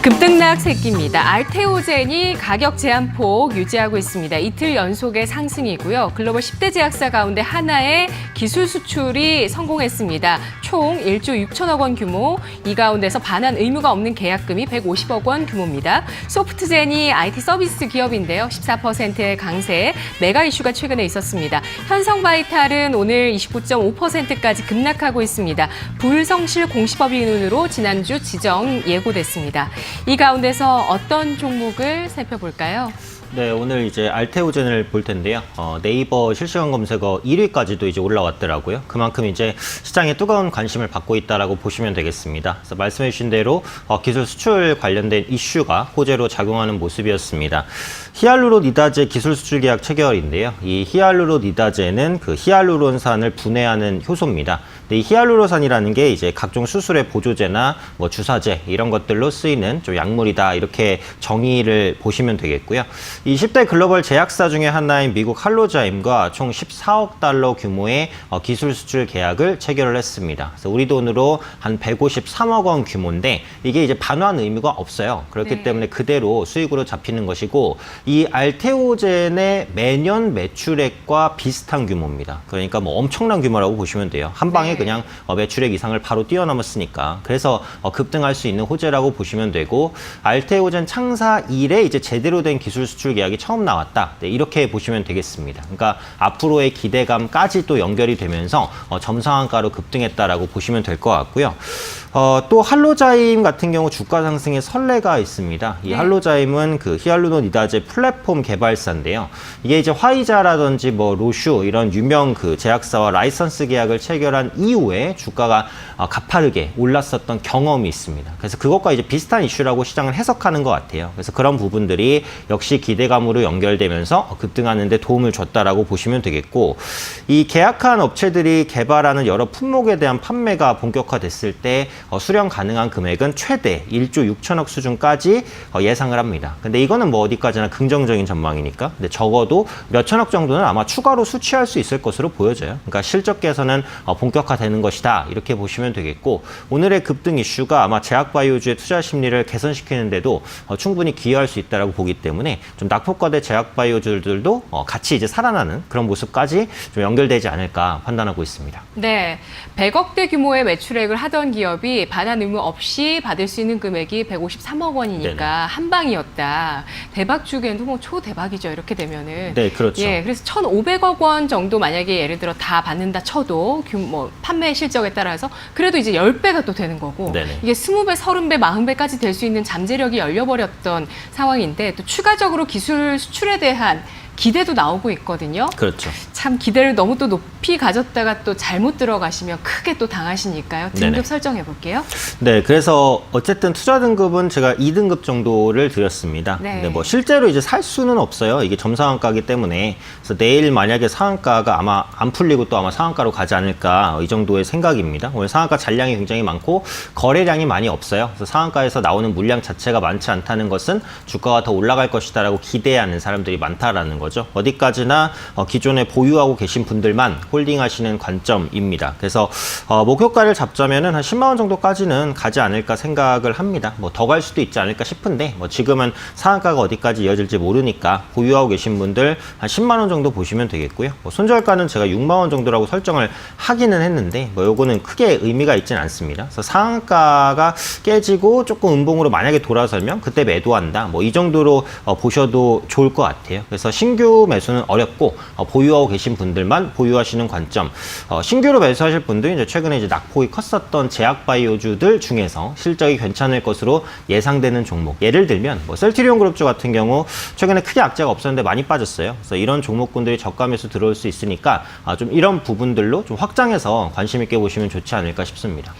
급등락 새끼입니다. 알테오젠이 가격 제한폭 유지하고 있습니다. 이틀 연속의 상승이고요. 글로벌 10대 제약사 가운데 하나의 기술 수출이 성공했습니다. 총 1조 6천억 원 규모, 이 가운데서 반환 의무가 없는 계약금이 150억 원 규모입니다. 소프트젠이 IT 서비스 기업인데요. 14%의 강세, 메가 이슈가 최근에 있었습니다. 현성바이탈은 오늘 29.5%까지 급락하고 있습니다. 불성실 공시법인으로 지난주 지정 예고됐습니다. 이 가운데서 어떤 종목을 살펴볼까요? 네, 오늘 이제 알테오젠을 볼 텐데요. 네이버 실시간 검색어 1위까지도 이제 올라왔더라고요. 그만큼 이제 시장에 뜨거운 관심을 받고 있다라고 보시면 되겠습니다. 그래서 말씀해 주신 대로 기술 수출 관련된 이슈가 호재로 작용하는 모습이었습니다. 히알루로니다제 기술 수출 계약 체결인데요. 이 히알루로니다제는 그 히알루론산을 분해하는 효소입니다. 근데 이 히알루론산이라는 게 이제 각종 수술의 보조제나 뭐 주사제 이런 것들로 쓰이는 좀 약물이다, 이렇게 정의를 보시면 되겠고요. 이 10대 글로벌 제약사 중에 하나인 미국 할로자임과 총 14억 달러 규모의 기술 수출 계약을 체결을 했습니다. 그래서 우리 돈으로 한 153억 원 규모인데 이게 이제 반환 의무가 없어요. 그렇기 때문에 그대로 수익으로 잡히는 것이고, 이 알테오젠의 매년 매출액과 비슷한 규모입니다. 그러니까 뭐 엄청난 규모라고 보시면 돼요. 한 방에 그냥 매출액 이상을 바로 뛰어넘었으니까. 그래서 급등할 수 있는 호재라고 보시면 되고, 알테오젠 창사 이래 이제 제대로 된 기술 수출 계약이 처음 나왔다. 네, 이렇게 보시면 되겠습니다. 그러니까 앞으로의 기대감까지 또 연결이 되면서 점상한가로 급등했다라고 보시면 될 것 같고요. 또 할로자임 같은 경우 주가 상승의 선례가 있습니다. 이 할로자임은 그 히알루로니다제 플랫폼 개발사인데요. 이게 이제 화이자라든지 뭐 로슈 이런 유명 그 제약사와 라이선스 계약을 체결한 이후에 주가가 가파르게 올랐었던 경험이 있습니다. 그래서 그것과 이제 비슷한 이슈라고 시장을 해석하는 것 같아요. 그래서 그런 부분들이 역시 기대감으로 연결되면서 급등하는 데 도움을 줬다라고 보시면 되겠고, 이 계약한 업체들이 개발하는 여러 품목에 대한 판매가 본격화됐을 때 수령 가능한 금액은 최대 1조 6천억 수준까지 예상을 합니다. 근데 이거는 뭐 어디까지나 긍정적인 전망이니까. 근데 적어도 몇천억 정도는 아마 추가로 수취할 수 있을 것으로 보여져요. 그러니까 실적 개선은 본격화되는 것이다, 이렇게 보시면 되겠고, 오늘의 급등 이슈가 아마 제약바이오주의 투자 심리를 개선시키는데도 충분히 기여할 수 있다고 보기 때문에 좀 낙폭과대 제약바이오주들도 같이 이제 살아나는 그런 모습까지 좀 연결되지 않을까 판단하고 있습니다. 네, 100억대 규모의 매출액을 하던 기업이 반환 의무 없이 받을 수 있는 금액이 153억 원이니까 네네. 한 방이었다. 대박 주기에는 뭐 초대박이죠, 이렇게 되면은. 네, 그렇죠. 예, 그래서 1,500억 원 정도 만약에 예를 들어 다 받는다 쳐도 뭐 판매 실적에 따라서 그래도 이제 10배가 또 되는 거고, 네네. 이게 20배, 30배, 40배까지 될 수 있는 잠재력이 열려버렸던 상황인데, 또 추가적으로 기술 수출에 대한 기대도 나오고 있거든요. 그렇죠. 참 기대를 너무 또 높이 가졌다가 또 잘못 들어가시면 크게 또 당하시니까요. 등급 네네. 설정해 볼게요. 네, 그래서 어쨌든 투자 등급은 제가 2등급 정도를 드렸습니다. 네. 근데 뭐 실제로 이제 살 수는 없어요. 이게 점상한가이기 때문에. 그래서 내일 만약에 상한가가 아마 안 풀리고 또 아마 상한가로 가지 않을까, 이 정도의 생각입니다. 오늘 상한가 잔량이 굉장히 많고 거래량이 많이 없어요. 그래서 상한가에서 나오는 물량 자체가 많지 않다는 것은 주가가 더 올라갈 것이다라고 기대하는 사람들이 많다라는 거죠. 어디까지나 기존에 보유하고 계신 분들만 홀딩하시는 관점입니다. 그래서 목표가를 잡자면은 한 10만 원 정도까지는 가지 않을까 생각을 합니다. 뭐 더 갈 수도 있지 않을까 싶은데, 뭐 지금은 상한가가 어디까지 이어질지 모르니까 보유하고 계신 분들 한 10만 원 정도 보시면 되겠고요. 뭐 손절가는 제가 6만 원 정도라고 설정을 하기는 했는데 뭐 요거는 크게 의미가 있지는 않습니다. 그래서 상한가가 깨지고 조금 음봉으로 만약에 돌아서면 그때 매도한다, 뭐 이 정도로 보셔도 좋을 것 같아요. 그래서 신규 매수는 어렵고 보유하고 계신 분들만 보유하시는 관점. 신규로 매수하실 분들이 이제 최근에 이제 낙폭이 컸었던 제약바이오주들 중에서 실적이 괜찮을 것으로 예상되는 종목. 예를 들면 뭐 셀트리온 그룹주 같은 경우 최근에 크게 악재가 없었는데 많이 빠졌어요. 그래서 이런 종목군들이 저가 매수 들어올 수 있으니까 좀 이런 부분들로 좀 확장해서 관심 있게 보시면 좋지 않을까 싶습니다.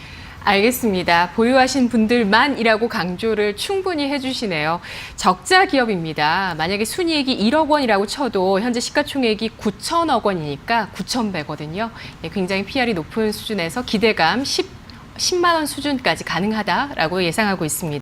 알겠습니다. 보유하신 분들만이라고 강조를 충분히 해주시네요. 적자 기업입니다. 만약에 순이익이 1억 원이라고 쳐도 현재 시가총액이 9천억 원이니까 9,100거든요. 굉장히 PR이 높은 수준에서 기대감 10만 원 수준까지 가능하다라고 예상하고 있습니다.